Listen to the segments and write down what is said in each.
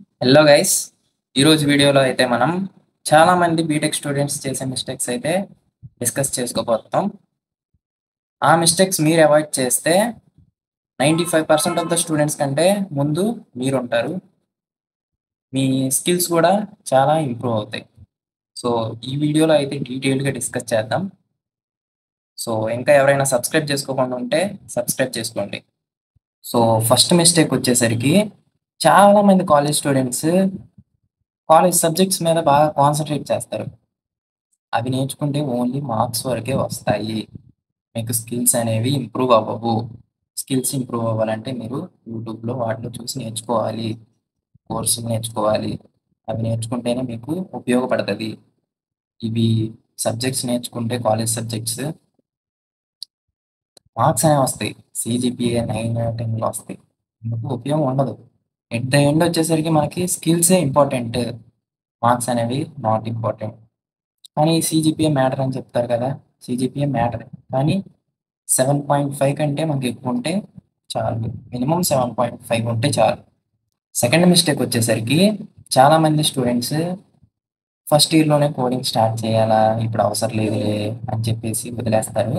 Hello guys, ఈరోజు వీడియోలో అయితే మనం చాలామంది బీటెక్ స్టూడెంట్స్ చేసే మిస్టేక్స్ అయితే డిస్కస్ చేసుకోబోతాం. ఆ మిస్టేక్స్ మీరు అవాయిడ్ చేస్తే 95% ఆఫ్ ద స్టూడెంట్స్ కంటే ముందు మీరు ఉంటారు. మీ స్కిల్స్ కూడా చాలా ఇంప్రూవ్ అవుతాయి. సో ఈ వీడియోలో అయితే డీటెయిల్గా డిస్కస్ చేద్దాం. సో ఇంకా ఎవరైనా సబ్స్క్రైబ్ చేసుకోకుండా ఉంటే సబ్స్క్రైబ్ చేసుకోండి. సో ఫస్ట్ మిస్టేక్ వచ్చేసరికి చాలామంది కాలేజ్ స్టూడెంట్స్ కాలేజ్ సబ్జెక్ట్స్ మీద బాగా కాన్సన్ట్రేట్ చేస్తారు. అవి నేర్చుకుంటే ఓన్లీ మార్క్స్ వరకే వస్తాయి. మీకు స్కిల్స్ అనేవి ఇంప్రూవ్ అవ్వవు. స్కిల్స్ ఇంప్రూవ్ అవ్వాలంటే మీరు యూట్యూబ్‌లో వాటిలో చూసి నేర్చుకోవాలి. కోర్సులు నేర్చుకోవాలి. అవి నేర్చుకుంటేనే మీకు ఉపయోగపడతది. ఇవి సబ్జెక్ట్స్ నేర్చుకుంటే కాలేజ్ సబ్జెక్ట్స్ మార్క్స్ అనేవి వస్తాయి. సీజీపీఏ 9, 10లో వస్తాయి. మీకు ఉపయోగం ఉండదు. ఎట్ ద ఎండ్ వచ్చేసరికి మనకి స్కిల్సే ఇంపార్టెంట్. మార్క్స్ అనేవి నాట్ ఇంపార్టెంట్. కానీ సీజీపీఏ మ్యాటర్ అని చెప్తారు కదా! CGPA matter. కానీ 7.5 కంటే మనకి ఎక్కువ ఉంటే చాలు. మినిమమ్ 7.5 ఉంటే చాలు. సెకండ్ మిస్టేక్ వచ్చేసరికి చాలామంది స్టూడెంట్స్ ఫస్ట్ ఇయర్‌లోనే కోడింగ్ స్టార్ట్ చేయాలా? ఇప్పుడు అవసరం లేదులే అని చెప్పేసి వదిలేస్తారు.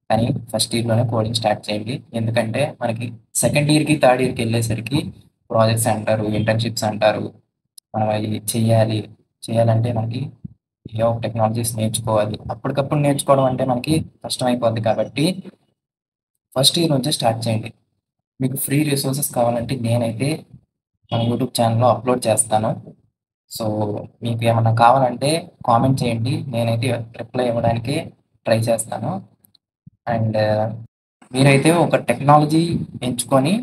కానీ ఫస్ట్ ఇయర్‌లోనే కోడింగ్ స్టార్ట్ చేయండి. ఎందుకంటే మనకి సెకండ్ ఇయర్‌కి, థర్డ్ ఇయర్‌కెళ్ళేసరికి ప్రాజెక్ట్స్ అంటారు, ఇంటర్న్‌షిప్స్ అంటారు. మనం అయి చేయాలి. చేయాలంటే మనకి ఏవో ఒక టెక్నాలజీస్ నేర్చుకోవాలి. అప్పటికప్పుడు నేర్చుకోవడం అంటే మనకి కష్టమైపోద్ది కాబట్టి ఫస్ట్ ఇయర్ నుంచే స్టార్ట్ చేయండి. మీకు ఫ్రీ రిసోర్సెస్ కావాలంటే నేనైతే మన యూట్యూబ్ ఛానల్‌లో అప్లోడ్ చేస్తాను. సో, మీకు ఏమన్నా కావాలంటే కామెంట్ చేయండి. నేనైతే రిప్లై ఇవ్వడానికి ట్రై చేస్తాను. అండ్ మీరైతే ఒక టెక్నాలజీ ఎంచుకొని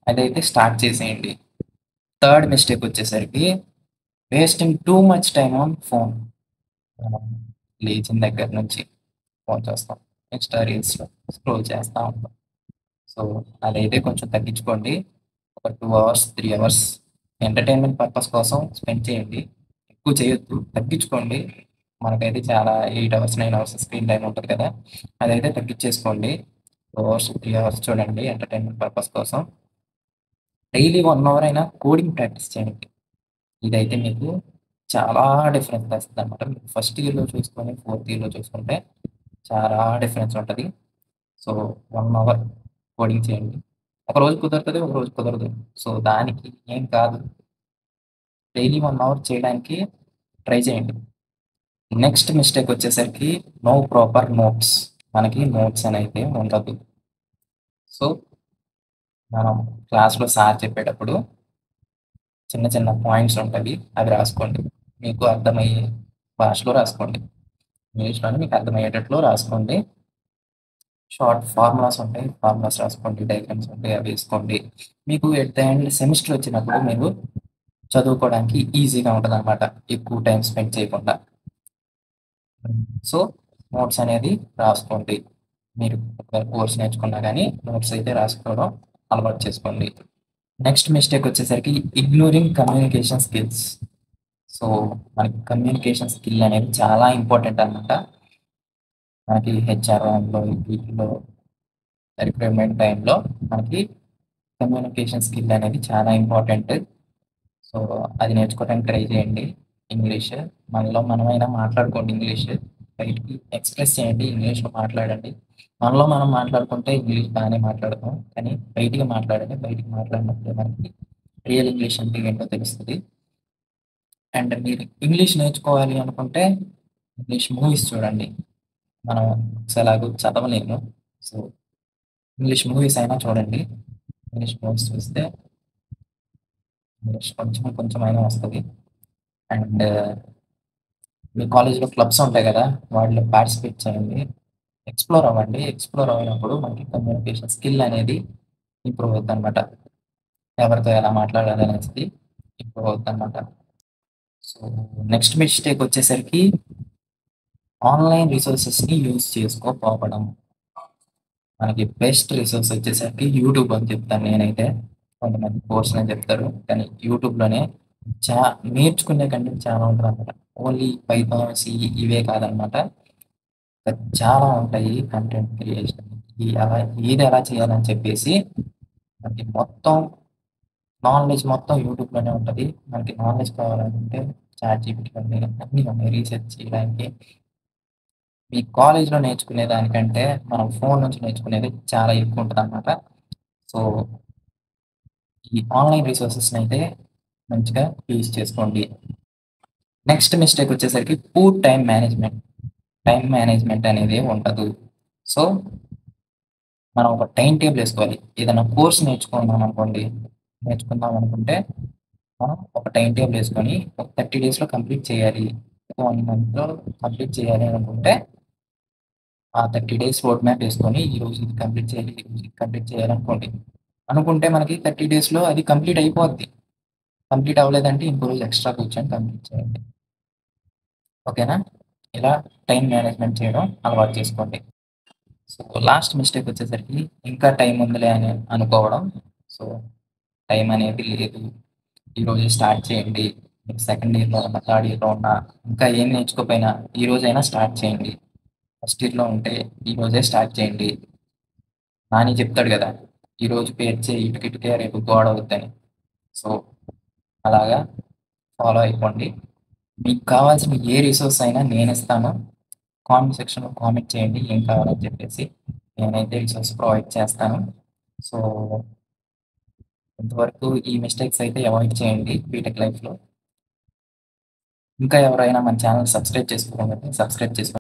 అదైతే స్టార్ట్ చేసేయండి. థర్డ్ మిస్టేక్ వచ్చేసరికి wasting too much time on phone. మనం లేచిన దగ్గర నుంచి ఫోన్ చూస్తాం. ఇన్‌స్టా రీల్స్‌లో స్క్రోల్ చేస్తా ఉంటాం. సో, అదైతే కొంచెం తగ్గించుకోండి. ఒక 2 అవర్స్, 3 అవర్స్ ఎంటర్‌టైన్‌మెంట్ పర్పస్ కోసం స్పెండ్ చేయండి. ఎక్కువ చేయొద్దు. తగ్గించుకోండి. మనకైతే చాలా 8 అవర్స్, 9 అవర్స్ స్క్రీన్ టైమ్ ఉంటది కదా! అదైతే తగ్గించేసుకోండి. 2 అవర్స్, 3 అవర్స్ చూడండి ఎంటర్‌టైన్‌మెంట్ పర్పస్ కోసం. డైలీ 1 అవర్ అయినా కోడింగ్ ప్రాక్టీస్ చేయండి. ఇదైతే మీకు చాలా డిఫరెన్స్ తెస్తదనమాట. మీకు ఫస్ట్ ఇయర్‌లో చూసుకొని, ఫోర్త్ ఇయర్‌లో చూసుకుంటే చాలా డిఫరెన్స్ ఉంటది. సో, 1 అవర్ కోడింగ్ చేయండి. ఒకరోజు కుదురుతది, ఒకరోజు కుదరదు. సో, దానికి ఏం కాదు. డైలీ 1 అవర్ చేయడానికి ట్రై చేయండి. నెక్స్ట్ మిస్టేక్ వచ్చేసరికి నో ప్రాపర్ నోట్స్. మనకి నోట్స్ అనైతే ఉండదు. సో, మనం క్లాస్‌లో సార్ చెప్పేటప్పుడు చిన్న చిన్న పాయింట్స్ ఉంటవి. అవి రాసుకోండి. మీకు అర్థమయ్యే భాషలో రాసుకోండి. ఇంగ్లీష్‌లోనే మీకు అర్థమయ్యేటట్లు రాసుకోండి. షార్ట్ ఫార్ములాస్ ఉంటాయి. ఫార్ములాస్ రాసుకోండి. డయాగ్రామ్స్ ఉంటాయి. అవి వేసుకోండి. మీకు ఎట్ ద ఎండ్ సెమిస్టర్ వచ్చినప్పుడు మీరు చదువుకోవడానికి ఈజీగా ఉంటదనమాట. ఎక్కువ టైమ్ స్పెండ్ చేయకుండా. సో, నోట్స్ అనేది రాసుకోండి. మీరు ఒక కోర్స్ నేర్చుకున్నా గానీ నోట్స్ అయితే రాసుకోవడం అలవాటు చేసుకోండి. నెక్స్ట్ మిస్టేక్ వచ్చేసరికి ఇగ్నోరింగ్ కమ్యూనికేషన్ స్కిల్స్. సో, మనకి కమ్యూనికేషన్ స్కిల్ అనేది చాలా ఇంపార్టెంట్ అనమాట. మనకి హెచ్ఆర్‌లో వీటిలో రిక్రూట్‌మెంట్ టైమ్‌లో మనకి కమ్యూనికేషన్ స్కిల్ అనేది చాలా ఇంపార్టెంట్. సో, అది నేర్చుకోవడానికి ట్రై చేయండి. ఇంగ్లీష్ మనలో మనమైనా మాట్లాడుకోండి ఇంగ్లీష్. బయటికి ఎక్స్‌ప్రెస్ చేయండి. ఇంగ్లీష్‌లో మాట్లాడండి. మనలో మనం మాట్లాడుకుంటే ఇంగ్లీష్ బానే మాట్లాడతాం. కానీ బయటికి మాట్లాడండి. బయటికి మాట్లాడినప్పుడే మనకి రియల్ ఇంగ్లీష్ అంటే ఏంటో తెలుస్తది. అండ్ మీరు ఇంగ్లీష్ నేర్చుకోవాలి అనుకుంటే ఇంగ్లీష్ మూవీస్ చూడండి. మనం బుక్స్ ఎలాగో చదవలేము. సో, ఇంగ్లీష్ మూవీస్ అయినా చూడండి. ఇంగ్లీష్ మూవీస్ చూస్తే ఇంగ్లీష్ కొంచెం కొంచెమైనా వస్తది. అండ్ మీ కాలేజ్‌లో క్లబ్స్ ఉంటాయి గదా! వాటిలో పార్టిసిపేట్ చేయండి. ఎక్స్‌ప్లోర్ అవ్వండి. ఎక్స్‌ప్లోర్ అయినప్పుడు మనకి కమ్యూనికేషన్ స్కిల్ అనేది ఇంప్రూవ్ అవుద్దనమాట. ఎవరితో ఎలా మాట్లాడాలి అనేసి ఇంప్రూవ్ అవుద్దనమాట. సో, నెక్స్ట్ మిస్టేక్ వచ్చేసరికి ఆన్‌లైన్ రిసోర్సెస్‌ని యూజ్ చేసుకోకపోవడం. మనకి బెస్ట్ రిసోర్స్ వచ్చేసరికి యూట్యూబ్ అని చెప్తాను నేనైతే. కొంతమంది కోర్సులని చెప్తారు. కానీ యూట్యూబ్‌లోనే చా నేర్చుకునే కంటెంట్ చాలా ఉంటదనమాట. ఓన్లీ పైథాన్, సి ఇవే కాదనమాట. చాలా ఉంటాయి కంటెంట్ క్రియేషన్. అలా ఏది ఎలా చేయాలని చెప్పేసి మనకి మొత్తం నాలెడ్జ్ మొత్తం యూట్యూబ్‌లోనే ఉంటది. మనకి నాలెడ్జ్ కావాలనుకుంటే చాట్‌జీపీటీ ఉంది. అన్నీ ఉన్నాయి రీసెర్చ్ చేయడానికి. మీ కాలేజ్‌లో నేర్చుకునే దానికంటే మనం ఫోన్ నుంచి నేర్చుకునేది చాలా ఎక్కువుంటదనమాట. సో, ఈ ఆన్‌లైన్ రిసోర్సెస్‌నయితే మంచిగా యూజ్ చేసుకోండి. నెక్స్ట్ మిస్టేక్ వచ్చేసరికి poor time management. Time management అనేది ఉండదు. సో, మనం ఒక టైమ్ టేబుల్ ఏసుకోవాలి. ఏదైనా కోర్స్ నేర్చుకుందాం అనుకుంటే మనం ఒక టైమ్ టేబుల్ ఏసుకొని ఒక 30 డేస్‌లో కంప్లీట్ చేయాలి. ఒక 1 మంత్‌లో కంప్లీట్ చేయాలి అనుకుంటే ఆ 30 డేస్ రోడ్ మ్యాప్ ఏసుకొని ఈరోజు ఇది కంప్లీట్ చేయాలి, ఈరోజు ఇది కంప్లీట్ చేయాలనుకోండి. అనుకుంటే మనకి 30 డేస్‌లో అది కంప్లీట్ అయిపోద్ది. కంప్లీట్ అవ్వలేదంటే ఇంకో రోజు ఎక్స్‌ట్రా కూర్చొని కంప్లీట్ చేయండి. ఓకేనా? ఇలా టైమ్ మేనేజ్‌మెంట్ చేయడం అలవాటు చేసుకోండి. సో, లాస్ట్ మిస్టేక్ వచ్చేసరికి ఇంకా టైం ఉందిలే అని అనుకోవడం. సో, టైం అనేది లేదు. ఈరోజే స్టార్ట్ చేయండి. మీరు సెకండ్ ఇయర్‌లో ఉన్నా, థర్డ్ ఇయర్‌లో ఉన్నా, ఇంకా ఏం నేర్చుకోకపోయినా ఈ రోజైనా స్టార్ట్ చేయండి. ఫస్ట్ ఇయర్‌లో ఉంటే ఈ రోజే స్టార్ట్ చేయండి. నాని చెప్తాడు గదా! ఈరోజు పేర్చే ఇటుకిటుకే రేపు గోడవుద్దని. సో, అలాగా ఫాలో అయిపోండి. మీకు కావాల్సిన ఏ రిసోర్స్ అయినా నేనిస్తాను. కామెంట్ సెక్షన్‌లో కామెంట్ చేయండి ఏం కావాలని చెప్పేసి. నేనైతే రిసోర్స్ ప్రొవైడ్ చేస్తాను. సో, ఇంతవరకు ఈ మిస్టేక్స్ అయితే అవాయిడ్ చేయండి బీటెక్ లైఫ్‌లో. ఇంకా ఎవరైనా మన ఛానెల్ సబ్స్క్రైబ్ చేసుకోకపోతే సబ్స్క్రైబ్ చేసుకోండి.